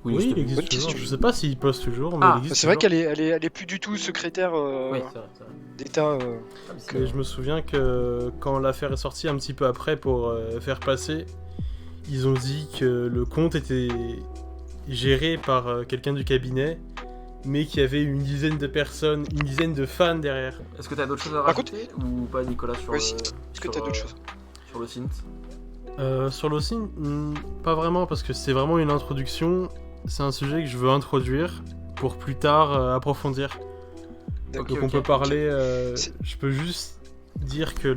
C: Oui, il
A: plus
C: existe
B: Bonne
C: toujours.
B: question.
C: Je sais pas s'il poste toujours, mais
A: Ah,
C: il existe
B: C'est vrai
C: toujours.
B: qu'elle est plus du tout secrétaire
A: Oui, c'est vrai.
B: d'État.
A: Ah, mais c'est
C: Et je me souviens que quand l'affaire est sortie un petit peu après pour faire passer, ils ont dit que le compte était géré par quelqu'un du cabinet, mais qu'il y avait une dizaine de personnes, une dizaine de fans derrière.
A: Est-ce que t'as d'autres choses à
B: Par
A: rajouter ou pas, Nicolas, sur
B: Ouais,
A: le...
B: si. Est-ce que
A: sur,
B: t'as d'autres choses
A: sur le synth?
C: Sur l'OSINT, pas vraiment, parce que c'est vraiment une introduction. C'est un sujet que je veux introduire pour plus tard approfondir.
A: Ok,
C: Donc on
A: ok.
C: peut parler.
B: C'est-
C: Je peux juste dire que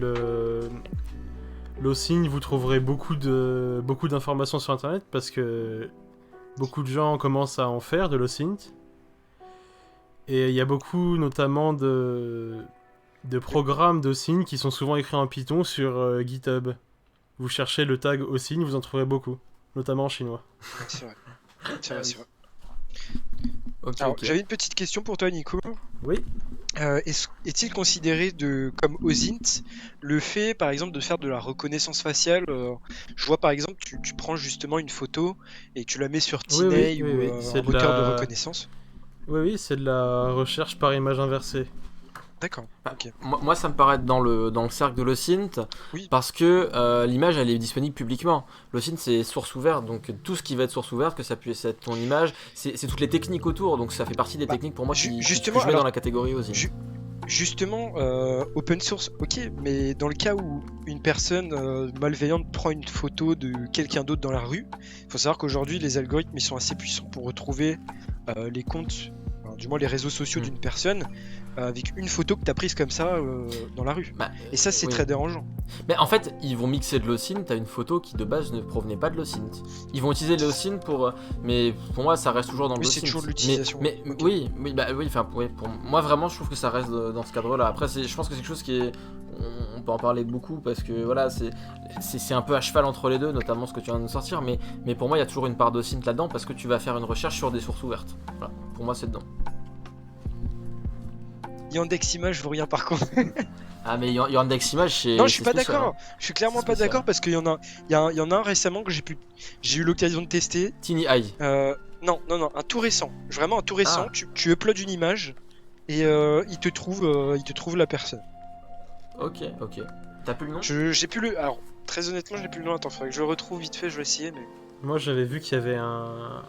C: l'OSINT, vous trouverez beaucoup d'informations sur internet parce que beaucoup de gens commencent à en faire de l'OSINT. Et il y a beaucoup notamment de programmes d'OSINT qui sont souvent écrits en Python sur GitHub. Vous cherchez le tag OSINT, vous en trouverez beaucoup, notamment en chinois.
B: Ouais, c'est vrai. C'est vrai, c'est vrai.
A: Ok,
B: Alors,
A: ok.
B: j'avais une petite question pour toi, Nico.
C: Oui.
B: Est-il considéré comme OSINT le fait, par exemple, de faire de la reconnaissance faciale Je vois, par exemple, tu prends justement une photo et tu la mets sur
C: Oui,
B: Tiney
C: oui,
B: ou
C: oui, c'est
B: un
C: de
B: moteur de
C: la-
B: reconnaissance.
C: Oui, c'est de la recherche par image inversée.
B: D'accord,
A: Bah,
B: ok.
A: moi, ça me paraît être dans le cercle de l'OSINT
B: Oui.
A: parce que l'image elle est disponible publiquement. L'OSINT c'est source ouverte, donc tout ce qui va être source ouverte, que ça puisse être ton image, c'est toutes les techniques autour, donc ça fait partie des
B: Bah,
A: techniques pour moi
B: justement,
A: que je mets
B: alors,
A: dans la catégorie OSINT.
B: Justement, open source, ok, mais dans le cas où une personne malveillante prend une photo de quelqu'un d'autre dans la rue, il faut savoir qu'aujourd'hui les algorithmes ils sont assez puissants pour retrouver les comptes, enfin, du moins les réseaux sociaux d'une personne avec une photo que tu as prise comme ça dans la rue.
A: Bah,
B: Et ça c'est
A: oui.
B: très dérangeant.
A: Mais en fait, ils vont mixer de l'OSINT à une photo qui de base ne provenait pas de l'OSINT. Ils vont utiliser l'OSINT pour. Mais pour moi, ça reste toujours dans
B: Oui,
A: l'OSINT.
B: c'est toujours de l'utilisation.
A: Mais
B: Ok.
A: oui, enfin, oui, pour moi vraiment, je trouve que ça reste dans ce cadre-là. Après, je pense que c'est quelque chose qui est. On peut en parler beaucoup parce que voilà, c'est un peu à cheval entre les deux, notamment ce que tu viens de nous sortir. Mais pour moi, il y a toujours une part d'OSINT là-dedans parce que tu vas faire une recherche sur des sources ouvertes. Voilà, pour moi, c'est dedans.
B: Yandex Image vaut rien par contre.
A: Ah, mais Yandex Image, c'est.
B: Non, je suis
A: c'est
B: pas
A: spécial,
B: d'accord.
A: hein.
B: Je suis clairement
A: C'est
B: pas
A: spécial.
B: d'accord parce qu'il y en a, il y en a un récemment que j'ai eu l'occasion de tester.
A: Tiny Eye.
B: Non, un tout récent. Vraiment un tout récent.
A: Ah.
B: Tu uploads une image et il te trouve la personne.
A: Ok. T'as plus le nom?
B: J'ai plus le. Alors, très honnêtement, j'ai plus le nom. Attends, faudrait que je le retrouve vite fait. Je vais essayer. Mais
C: Moi, j'avais vu qu'il y avait un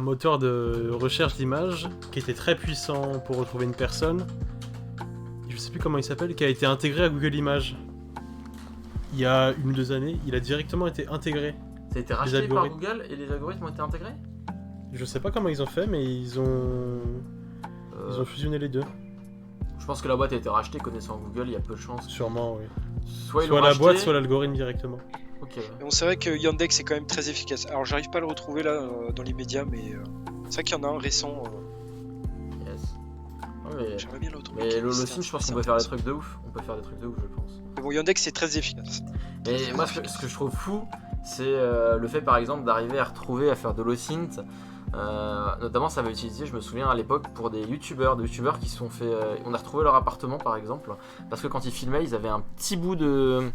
C: moteur de recherche d'images qui était très puissant pour retrouver une personne. Je sais plus comment il s'appelle, qui a été intégré à Google Images. Il y a 1 ou 2 années, il a directement été intégré.
A: Ça a été racheté par
C: algorithmes.
A: Google et les algorithmes ont été intégrés?
C: Je sais pas comment ils ont fait, mais ils ont fusionné les deux.
A: Je pense que la boîte a été rachetée, connaissant Google, il y a peu de chances.
C: Sûrement, oui.
A: Soit ils
C: Soit
A: l'ont
C: la
A: racheté,
C: boîte, soit l'algorithme directement.
A: Ok, ouais.
B: bon, c'est vrai que Yandex est quand même très efficace. Alors, j'arrive pas à le retrouver là dans les médias, mais c'est vrai qu'il y en a un récent.
A: Yes. Ouais,
B: J'aimerais bien le retrouver.
A: mais
B: C'était
A: l'Holocene, je pense
B: assez
A: qu'on peut faire des
B: intéressant.
A: trucs de ouf. On peut faire des trucs de ouf, je pense.
B: Mais bon, Yandex c'est très efficace.
A: Et moi, ce que je trouve fou, c'est le fait par exemple d'arriver à retrouver, à faire de l'OSINT. Notamment, ça va utiliser, je me souviens à l'époque, pour des youtubeurs qui se sont fait. On a retrouvé leur appartement par exemple, parce que quand ils filmaient, ils avaient un petit bout de.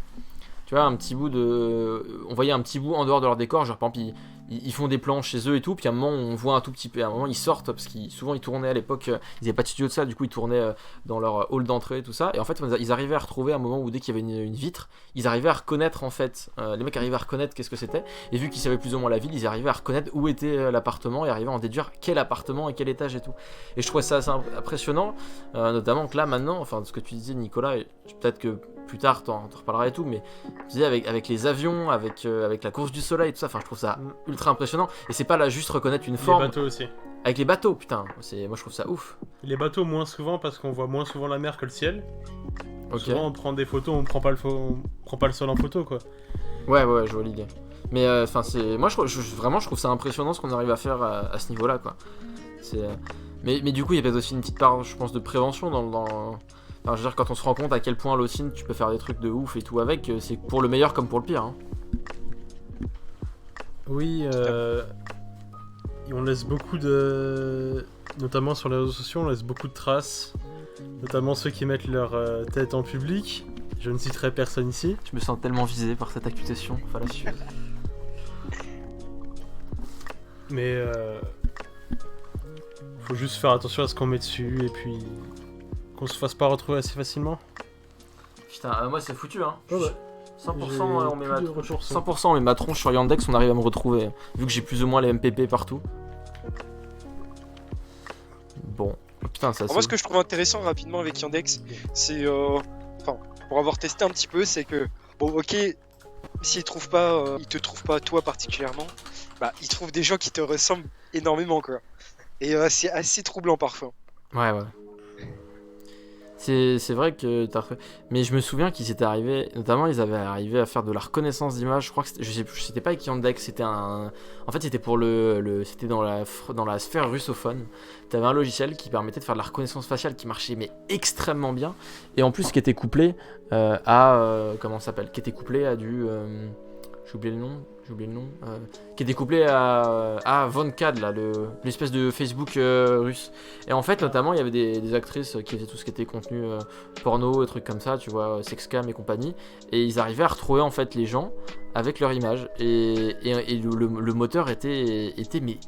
A: Tu vois, un petit bout de. On voyait un petit bout en dehors de leur décor, genre par exemple, ils font des plans chez eux et tout, puis à un moment, on voit un tout petit peu. À un moment, ils sortent, parce qu'ils souvent ils tournaient à l'époque, ils n'avaient pas de studio de ça, du coup, ils tournaient dans leur hall d'entrée, tout ça. Et en fait, ils arrivaient à retrouver un moment où dès qu'il y avait une vitre, ils arrivaient à reconnaître en fait. Les mecs arrivaient à reconnaître qu'est-ce que c'était. Et vu qu'ils savaient plus ou moins la ville, ils arrivaient à reconnaître où était l'appartement et arrivaient à en déduire quel appartement et quel étage et tout. Et je trouvais ça assez impressionnant, notamment que là maintenant, enfin, ce que tu disais, Nicolas, et peut-être que plus tard t'en reparleras et tout, mais tu disais avec les avions, avec la course du soleil, tout ça, enfin, je trouve ça ultra impressionnant. Et c'est pas là juste reconnaître une
C: Les
A: forme.
C: bateaux aussi.
A: Avec les bateaux, putain, moi je trouve ça ouf.
C: Les bateaux moins souvent parce qu'on voit moins souvent la mer que le ciel.
A: Ok.
C: Souvent on prend des photos, on prend pas le sol en photo quoi.
A: Ouais, je vois l'idée. Mais enfin, moi vraiment je trouve ça impressionnant ce qu'on arrive à faire à ce niveau-là, quoi. Mais du coup, il y a peut-être aussi une petite part, je pense, de prévention Alors, je veux dire, quand on se rend compte à quel point l'Ocine, tu peux faire des trucs de ouf et tout avec, c'est pour le meilleur comme pour le pire. Hein.
C: Oui, et on laisse beaucoup de... Notamment sur les réseaux sociaux, on laisse beaucoup de traces. Notamment ceux qui mettent leur tête en public. Je ne citerai personne ici.
A: Je me sens tellement visé par cette accusation fallacieuse.
C: Mais faut juste faire attention à ce qu'on met dessus et puis qu'on se fasse pas retrouver assez facilement.
A: Putain, moi c'est foutu hein.
C: Ouais.
A: 100% on met ma
C: plus de retours sur-
A: 100% on met ma tronche sur Yandex, on arrive à me retrouver. Vu que j'ai plus ou moins les MPP partout. Bon. Oh, putain, ça
B: Alors moi, ce que je trouve intéressant rapidement avec Yandex, c'est, enfin, pour avoir testé un petit peu, c'est que, bon, ok, s'ils trouvent pas, ils te trouvent pas toi particulièrement, bah, ils trouvent des gens qui te ressemblent énormément, quoi. Et c'est assez troublant parfois.
A: Ouais. C'est vrai que t'as refait. Mais je me souviens qu'ils étaient arrivés, notamment ils avaient arrivé à faire de la reconnaissance d'image. Je crois que je sais plus, c'était pas avec Yandex, c'était un. En fait, c'était pour c'était dans la sphère russophone. T'avais un logiciel qui permettait de faire de la reconnaissance faciale qui marchait mais extrêmement bien. Et en plus, qui était couplé à. Comment ça s'appelle? Qui était couplé à du. J'ai oublié le nom. Qui était couplé à Voncad, là, l'espèce de Facebook russe. Et en fait, notamment, il y avait des actrices qui faisaient tout ce qui était contenu porno et trucs comme ça, tu vois, sexcam et compagnie. Et ils arrivaient à retrouver en fait les gens avec leur image. Et le moteur était mais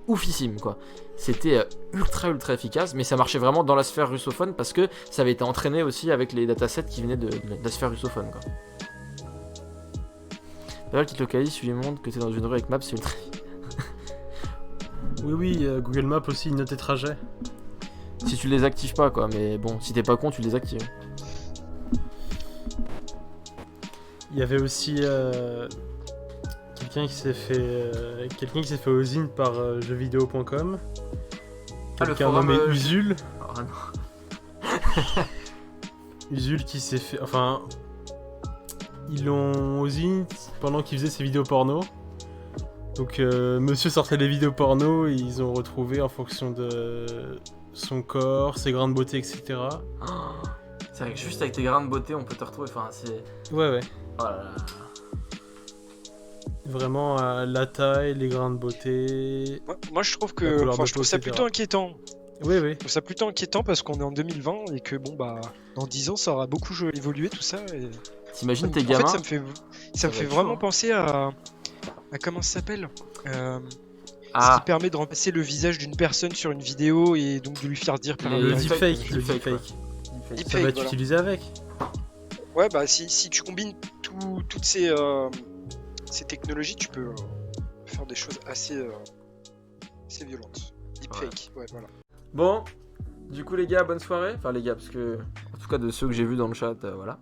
A: oufissime, quoi. C'était ultra efficace, mais ça marchait vraiment dans la sphère russophone parce que ça avait été entraîné aussi avec les datasets qui venaient de la sphère russophone, quoi. D'ailleurs, qui te localise, tu lui montres que t'es dans une rue avec Maps, c'est ultra.
C: Oui, Google Maps aussi, il note tes trajets.
A: Si tu les actives pas, quoi, mais bon, si t'es pas con, tu les actives.
C: Il y avait aussi quelqu'un qui s'est fait osine par jeuxvideo.com.
A: Ah, le
C: Quelqu'un
A: forum,
C: nommé Usul.
A: Oh, non.
C: Usul qui s'est fait... Enfin... Ils l'ont osine pendant qu'il faisait ses vidéos porno. Donc monsieur sortait les vidéos porno et ils ont retrouvé en fonction de son corps, ses grains de beauté, etc.
A: Oh, c'est vrai que juste avec tes grains de beauté, on peut te retrouver. Enfin, c'est.
C: Ouais.
A: Oh là là.
C: Vraiment la taille, les grains de beauté.
B: Moi, je trouve
C: La
B: que,
C: couleur
B: enfin,
C: de
B: je trouve
C: peau,
B: ça
C: etc.
B: plutôt inquiétant.
C: Oui.
B: Je trouve ça plutôt inquiétant parce qu'on est en 2020 et que, bon, bah, dans 10 ans, ça aura beaucoup évolué tout ça. Et...
A: T'imagines tes
B: En
A: gamins.
B: fait, ça me fait
A: être
B: vraiment
A: chaud, hein.
B: penser à comment ça s'appelle, ce qui permet de remplacer le visage d'une personne sur une vidéo et donc de lui faire dire par
C: Le
A: Les-
C: deepfake.
A: deepfake,
C: Ça
B: Deepfake,
C: va être
B: voilà.
C: utilisé avec.
B: Ouais, bah si tu combines toutes ces technologies, tu peux faire des choses assez violentes. Deepfake, ouais, voilà.
A: Bon, du coup, les gars, bonne soirée. Enfin, les gars, parce que. En tout cas, de ceux que j'ai vus dans le chat, voilà.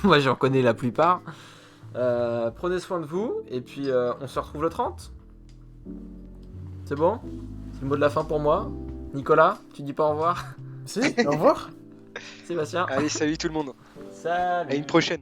A: Moi, j'en connais la plupart. Prenez soin de vous. Et puis, on se retrouve le 30. C'est bon? C'est le mot de la fin pour moi. Nicolas, tu dis pas au revoir?
C: Si, au revoir.
A: Sébastien?
B: Allez, salut tout le monde.
A: Salut!
B: À une prochaine.